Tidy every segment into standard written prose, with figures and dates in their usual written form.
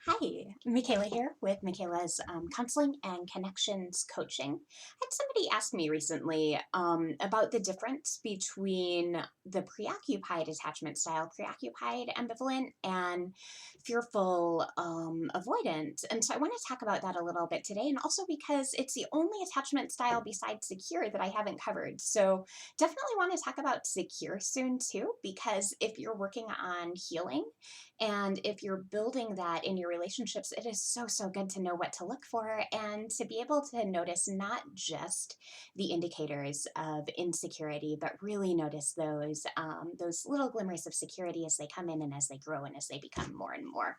Hi, Michaela here with Michaela's Counseling and Connections Coaching. I had somebody ask me recently about the difference between the preoccupied attachment style, preoccupied ambivalent, and fearful avoidant. And so I want to talk about that a little bit today, and also because it's the only attachment style besides secure that I haven't covered. So definitely want to talk about secure soon too, because if you're working on healing, and if you're building that in your relationships, it is so, so good to know what to look for and to be able to notice not just the indicators of insecurity, but really notice those little glimmers of security as they come in and as they grow and as they become more and more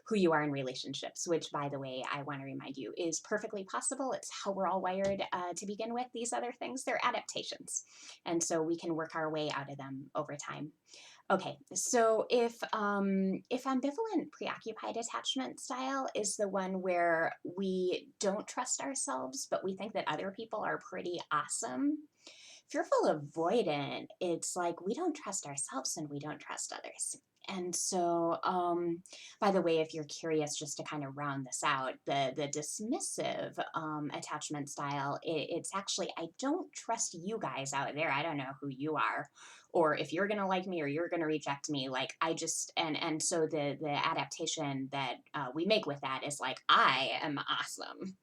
who you are in relationships, which, by the way, I want to remind you is perfectly possible. It's how we're all wired to begin with. These other things, they're adaptations. And so we can work our way out of them over time. Okay, so if ambivalent preoccupied attachment style is the one where we don't trust ourselves, but we think that other people are pretty awesome. Fearful avoidant, it's like we don't trust ourselves and we don't trust others. And so, by the way, if you're curious, just to kind of round this out, the dismissive attachment style, it's actually, I don't trust you guys out there. I don't know who you are, or if you're gonna like me or you're gonna reject me. Like I just and so the adaptation that we make with that is like I am awesome,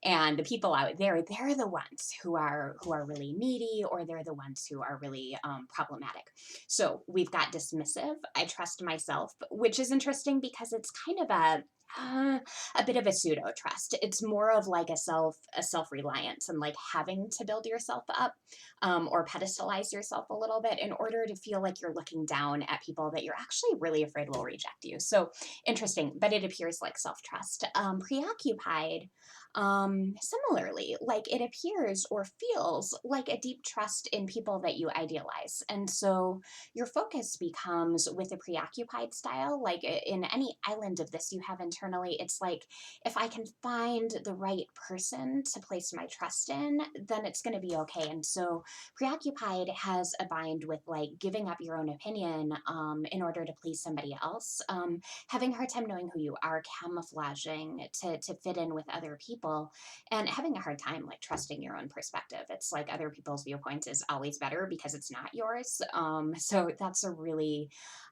and the people out there, they're the ones who are really needy, or they're the ones who are really problematic. So we've got dismissive, I trust myself, which is interesting because it's kind of a bit of a pseudo trust. It's more of like a self reliance and like having to build yourself up, or pedestalize yourself a little bit in order to feel like you're looking down at people that you're actually really afraid will reject you. So interesting, but it appears like self trust. Preoccupied, similarly, like it appears or feels like a deep trust in people that you idealize. And so your focus becomes with a preoccupied style, like in any island of this you have internally, it's like if I can find the right person to place my trust in, then it's going to be okay. And so preoccupied has a bind with like giving up your own opinion in order to please somebody else, having a hard time knowing who you are, camouflaging to fit in with other people, and having a hard time like trusting your own perspective. It's like other people's viewpoint is always better because it's not yours. So that's a really,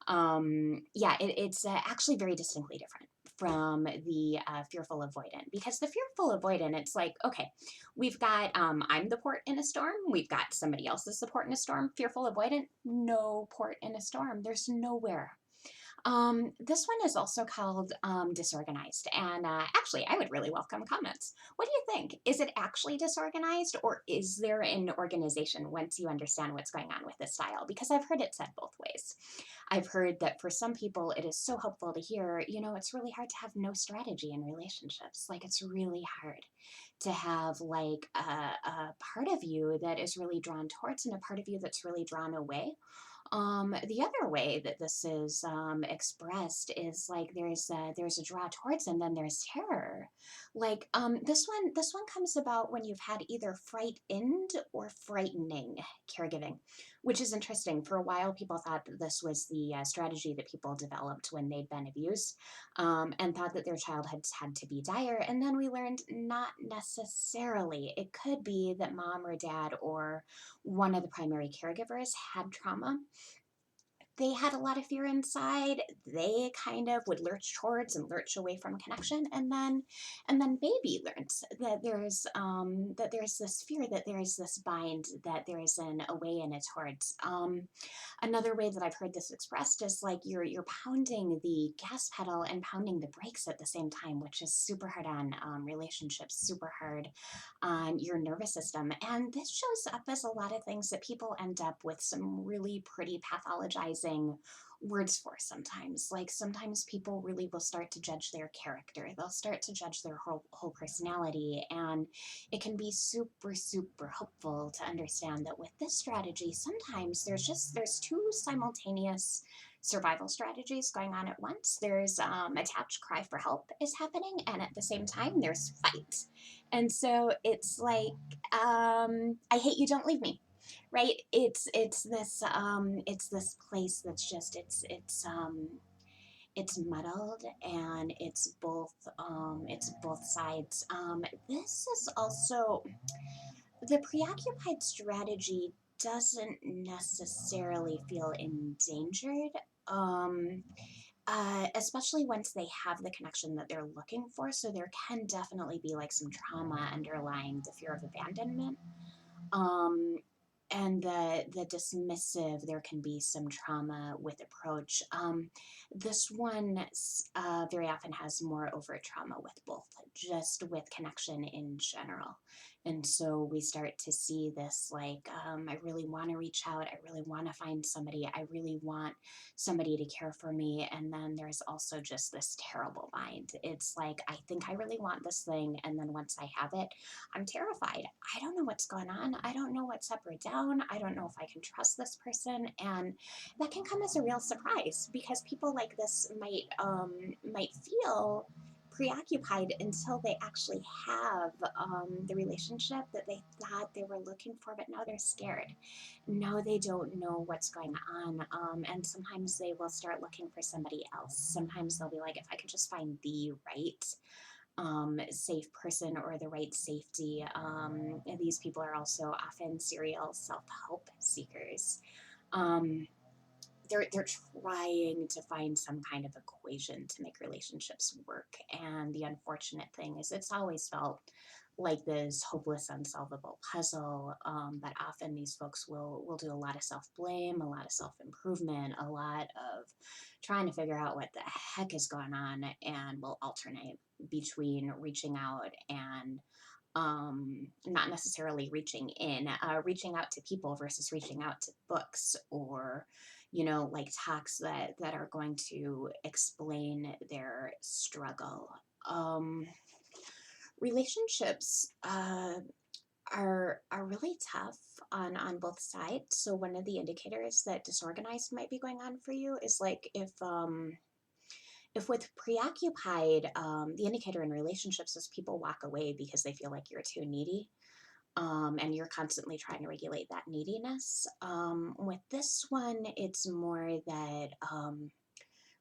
yeah, it's actually very distinctly different from the fearful avoidant, because the fearful avoidant, it's like, okay, we've got I'm the port in a storm, we've got somebody else's support in a storm. Fearful avoidant, no port in a storm, there's nowhere. This one is also called disorganized. And actually, I would really welcome comments. What do you think? Is it actually disorganized, or is there an organization once you understand what's going on with this style? Because I've heard it said both ways. I've heard that for some people, it is so helpful to hear, it's really hard to have no strategy in relationships. Like, it's really hard to have like a part of you that is really drawn towards and a part of you that's really drawn away. The other way that this is expressed is like there's a draw towards, and then there's terror. Like this one comes about when you've had either frightened or frightening caregiving, which is interesting. For a while, people thought that this was the strategy that people developed when they'd been abused, and thought that their child had to be dire. And then we learned not necessarily. It could be that mom or dad or one of the primary caregivers had trauma. They had a lot of fear inside. They kind of would lurch towards and lurch away from connection, and then baby learns that there's this fear, that there is this bind, that there is an away and a towards. Another way that I've heard this expressed is like you're pounding the gas pedal and pounding the brakes at the same time, which is super hard on relationships, super hard on your nervous system. And this shows up as a lot of things that people end up with some really pretty pathologizing words for sometimes. Like sometimes people really will start to judge their character. They'll start to judge their whole personality. And it can be super, super helpful to understand that with this strategy, sometimes there's two simultaneous survival strategies going on at once. There's attached cry for help is happening, and at the same time there's fight. And so it's like, I hate you, don't leave me, right? It's this place that's just it's it's muddled and it's both sides. This is also the preoccupied strategy doesn't necessarily feel endangered. Um, Especially once they have the connection that they're looking for. So there can definitely be like some trauma underlying the fear of abandonment. Um, and the dismissive, there can be some trauma with approach. This one very often has more overt trauma with both, just with connection in general. And so we start to see this like, I really want to reach out. I really want to find somebody. I really want somebody to care for me. And then there's also just this terrible mind. It's like, I think I really want this thing. And then once I have it, I'm terrified. I don't know what's going on. I don't know what's up or down. I don't know if I can trust this person. And that can come as a real surprise because people like this might feel preoccupied until they actually have the relationship that they thought they were looking for, but now they're scared. Now they don't know what's going on. And sometimes they will start looking for somebody else. Sometimes they'll be like, if I could just find the right safe person or the right safety. These people are also often serial self-help seekers. Um, they're trying to find some kind of equation to make relationships work. And the unfortunate thing is it's always felt like this hopeless, unsolvable puzzle. But often these folks will do a lot of self blame, a lot of self improvement, a lot of trying to figure out what the heck is going on, and will alternate between reaching out and not necessarily reaching out to people versus reaching out to books or, like talks that are going to explain their struggle. Um, Relationships are really tough on both sides. So one of the indicators that disorganized might be going on for you is like if with preoccupied, the indicator in relationships is people walk away because they feel like you're too needy, and you're constantly trying to regulate that neediness. With this one, it's more that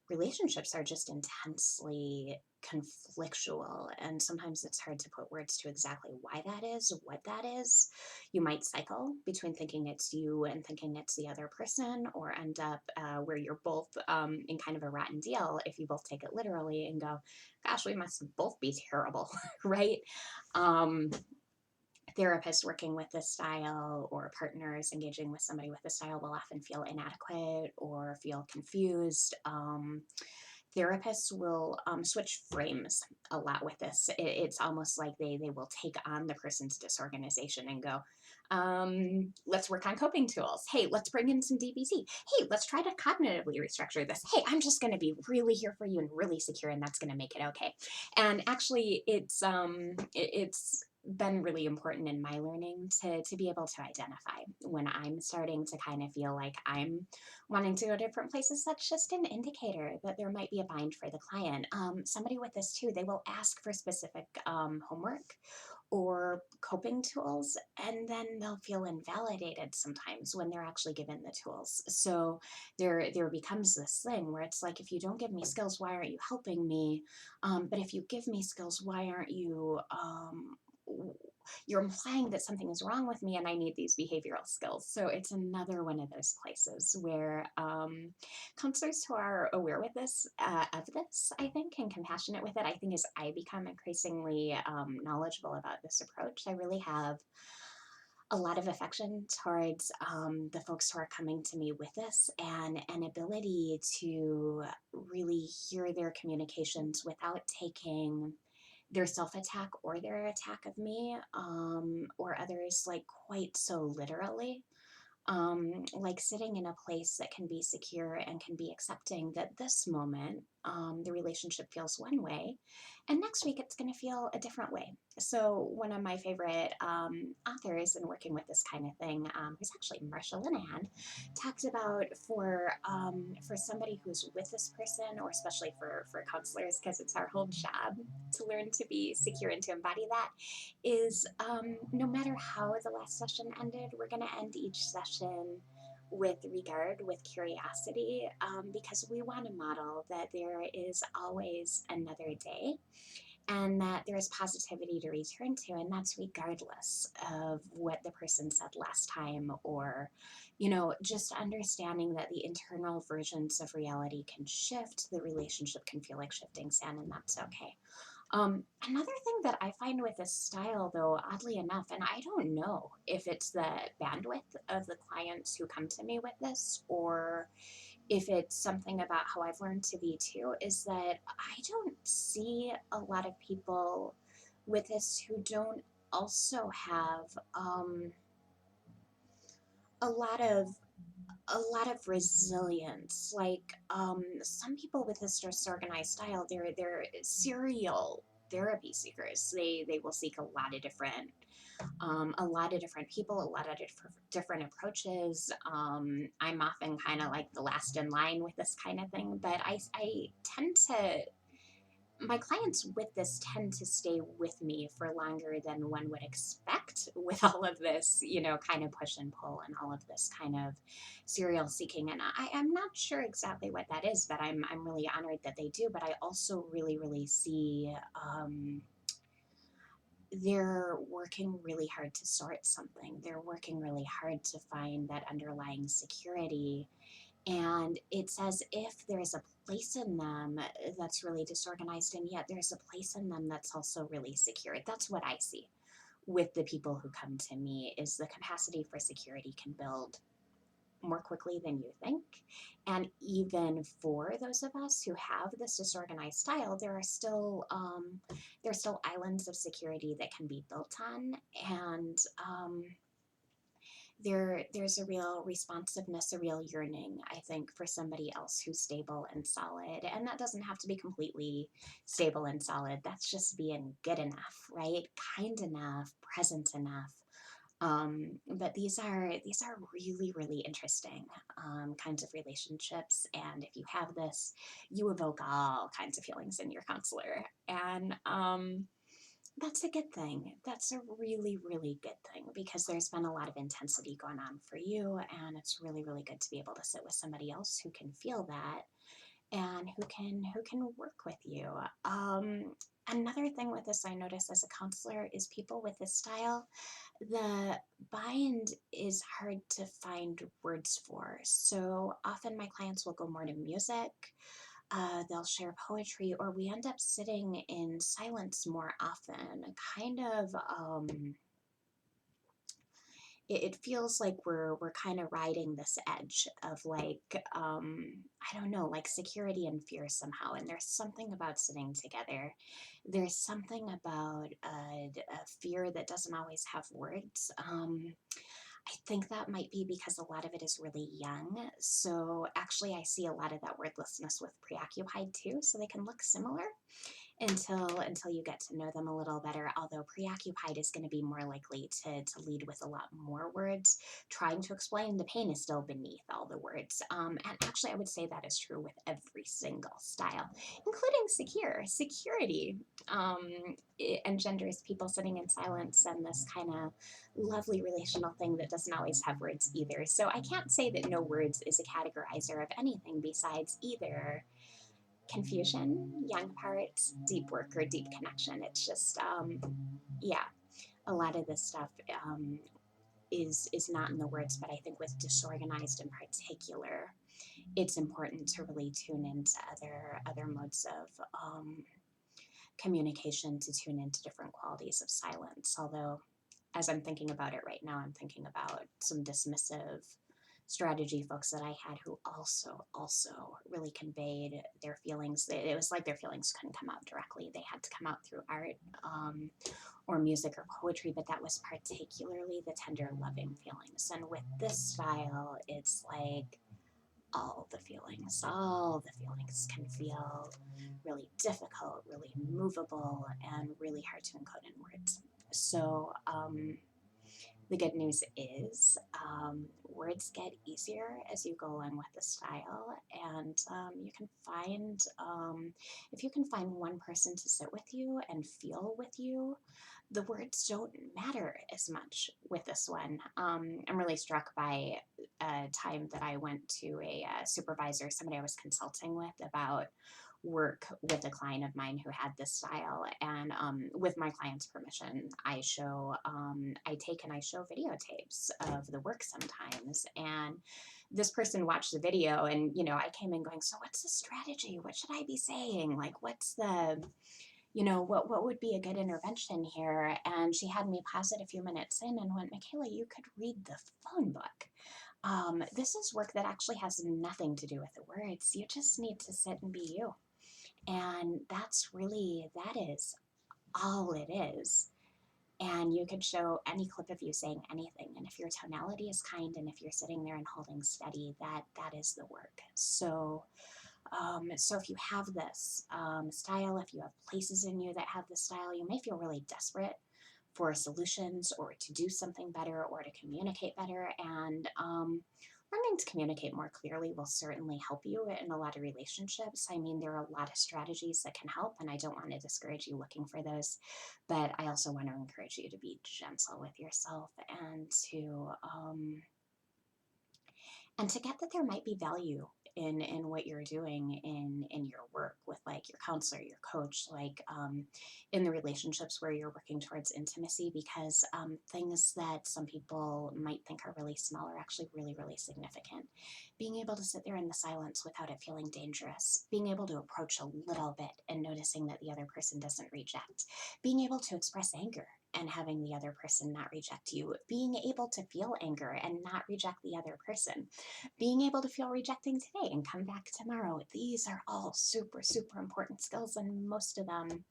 relationships are just intensely conflictual, and sometimes it's hard to put words to exactly why that is, what that is. You might cycle between thinking it's you and thinking it's the other person, or end up where you're both in kind of a rotten deal if you both take it literally and go, gosh, we must both be terrible. Right? um, Therapists working with this style or partners engaging with somebody with this style will often feel inadequate or feel confused. Therapists will switch frames a lot with this. It's almost like they will take on the person's disorganization and go, let's work on coping tools. Hey, let's bring in some DBT. Hey, let's try to cognitively restructure this. Hey, I'm just going to be really here for you and really secure, and that's going to make it okay. And actually, it's been really important in my learning to be able to identify when I'm starting to kind of feel like I'm wanting to go different places. That's just an indicator that there might be a bind for the client. Somebody with this too, they will ask for specific homework or coping tools, and then they'll feel invalidated sometimes when they're actually given the tools. So there becomes this thing where it's like, if you don't give me skills, why aren't you helping me? But if you give me skills, why aren't you you're implying that something is wrong with me and I need these behavioral skills. So it's another one of those places where counselors who are aware with this, of this, I think, and compassionate with it, I think as I become increasingly knowledgeable about this approach, I really have a lot of affection towards the folks who are coming to me with this, and an ability to really hear their communications without taking their self attack or their attack of me, or others like quite so literally. Like sitting in a place that can be secure and can be accepting that this moment, the relationship feels one way, and next week it's going to feel a different way. So, one of my favorite authors in working with this kind of thing, who's actually Marsha Linehan, talked about for somebody who's with this person, or especially for counselors, because it's our whole job to learn to be secure and to embody that, is no matter how the last session ended, we're going to end each session with regard, with curiosity, because we want to model that there is always another day and that there is positivity to return to, and that's regardless of what the person said last time, or just understanding that the internal versions of reality can shift, the relationship can feel like shifting sand, and that's okay. Another thing that I find with this style, though, oddly enough, and I don't know if it's the bandwidth of the clients who come to me with this, or if it's something about how I've learned to be too, is that I don't see a lot of people with this who don't also have a lot of resilience. Like some people with this disorganized style, they're serial therapy seekers. They will seek a lot of different people, a lot of different approaches. I'm often kind of like the last in line with this kind of thing, but I tend to, my clients with this tend to stay with me for longer than one would expect with all of this, kind of push and pull and all of this kind of serial seeking. And I'm not sure exactly what that is, but I'm really honored that they do. But I also really, really see they're working really hard to sort something. They're working really hard to find that underlying security. And it's as if there's a place in them that's really disorganized, and yet there's a place in them that's also really secure. That's what I see with the people who come to me, is the capacity for security can build more quickly than you think. And even for those of us who have this disorganized style, there are still islands of security that can be built on. And there's a real responsiveness, a real yearning, I think, for somebody else who's stable and solid. And that doesn't have to be completely stable and solid. That's just being good enough, right? Kind enough, present enough. But these are really, really interesting kinds of relationships. And if you have this, you evoke all kinds of feelings in your counselor. And that's a good thing. That's a really, really good thing, because there's been a lot of intensity going on for you, and it's really, really good to be able to sit with somebody else who can feel that and who can work with you. Another thing with this I notice as a counselor is people with this style, the bind is hard to find words for. So often my clients will go more to music, they'll share poetry, or we end up sitting in silence more often. Kind of, it feels like we're kind of riding this edge of like, I don't know, like security and fear somehow. And there's something about sitting together. There's something about a fear that doesn't always have words. I think that might be because a lot of it is really young. So actually, I see a lot of that wordlessness with preoccupied too. So they can look similar until you get to know them a little better. Although preoccupied is going to be more likely to lead with a lot more words. Trying to explain the pain is still beneath all the words. And actually, I would say that is true with every single style, including security. It engenders people sitting in silence and this kind of lovely relational thing that doesn't always have words either. So I can't say that no words is a categorizer of anything besides either confusion, young parts, deep work, or deep connection. It's just, yeah, a lot of this stuff is not in the words, but I think with disorganized in particular, it's important to really tune into other modes of communication, to tune into different qualities of silence. Although, as I'm thinking about it right now, I'm thinking about some dismissive strategy folks that I had who also really conveyed their feelings. It was like their feelings couldn't come out directly; they had to come out through art, or music or poetry. But that was particularly the tender, loving feelings. And with this style, it's like all the feelings can feel really difficult, really movable, and really hard to encode in words. So The good news is words get easier as you go along with the style, and you can find if you can find one person to sit with you and feel with you, the words don't matter as much with this one. I'm really struck by a time that I went to a supervisor, somebody I was consulting with about work with a client of mine who had this style. And with my client's permission, I take and I show videotapes of the work sometimes. And this person watched the video, and I came in going, so what's the strategy? What should I be saying? Like, what's the what would be a good intervention here? And she had me pause it a few minutes in and went, Michaela, you could read the phone book. This is work that actually has nothing to do with the words. You just need to sit and be you. And that is all it is. And you could show any clip of you saying anything. And if your tonality is kind and if you're sitting there and holding steady, that is the work. So if you have this style, if you have places in you that have this style, you may feel really desperate for solutions or to do something better or to communicate better. And learning to communicate more clearly will certainly help you in a lot of relationships. I mean, there are a lot of strategies that can help, and I don't want to discourage you looking for those, but I also want to encourage you to be gentle with yourself and to get that there might be value in what you're doing in your work with like your counselor, your coach, like in the relationships where you're working towards intimacy, because things that some people might think are really small are actually really, really significant. Being able to sit there in the silence without it feeling dangerous, being able to approach a little bit and noticing that the other person doesn't reject, being able to express anger and having the other person not reject you, being able to feel anger and not reject the other person, being able to feel rejecting today and come back tomorrow. These are all super, super important skills, and most of them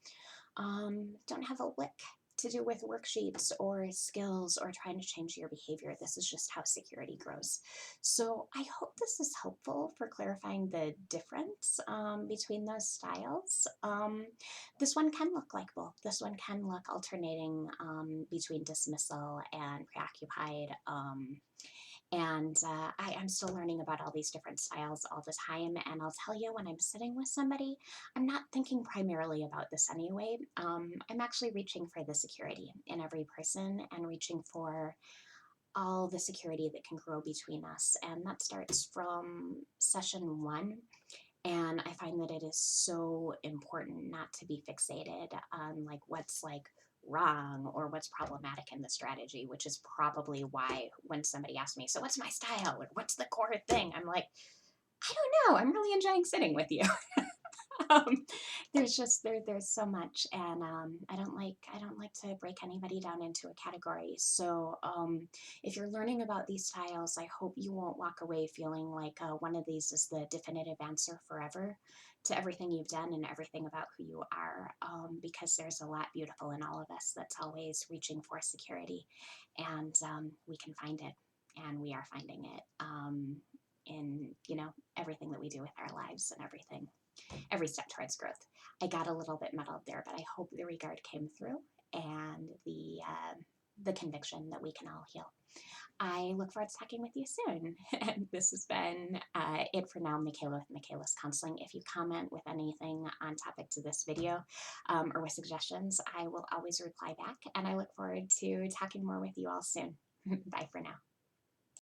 don't have a lick to do with worksheets or skills or trying to change your behavior. This is just how security grows. So I hope this is helpful for clarifying the difference between those styles. This one can look like both. This one can look alternating between dismissal and preoccupied. I'm still learning about all these different styles all the time. And I'll tell you, when I'm sitting with somebody, I'm not thinking primarily about this anyway. I'm actually reaching for the security in every person and reaching for all the security that can grow between us. And that starts from session one. And I find that it is so important not to be fixated on like what's like wrong or what's problematic in the strategy, which is probably why when somebody asks me, so what's my style or what's the core thing? I'm like, I don't know. I'm really enjoying sitting with you. um, there's so much, and I don't like to break anybody down into a category. So if you're learning about these styles, I hope you won't walk away feeling like one of these is the definitive answer forever to everything you've done and everything about who you are, because there's a lot beautiful in all of us that's always reaching for security, and we can find it, and we are finding it in everything that we do with our lives and every step towards growth. I got a little bit muddled there, but I hope the regard came through and the conviction that we can all heal. I look forward to talking with you soon. And this has been it for now, Michaela with Michaela's Counseling. If you comment with anything on topic to this video or with suggestions, I will always reply back. And I look forward to talking more with you all soon. Bye for now.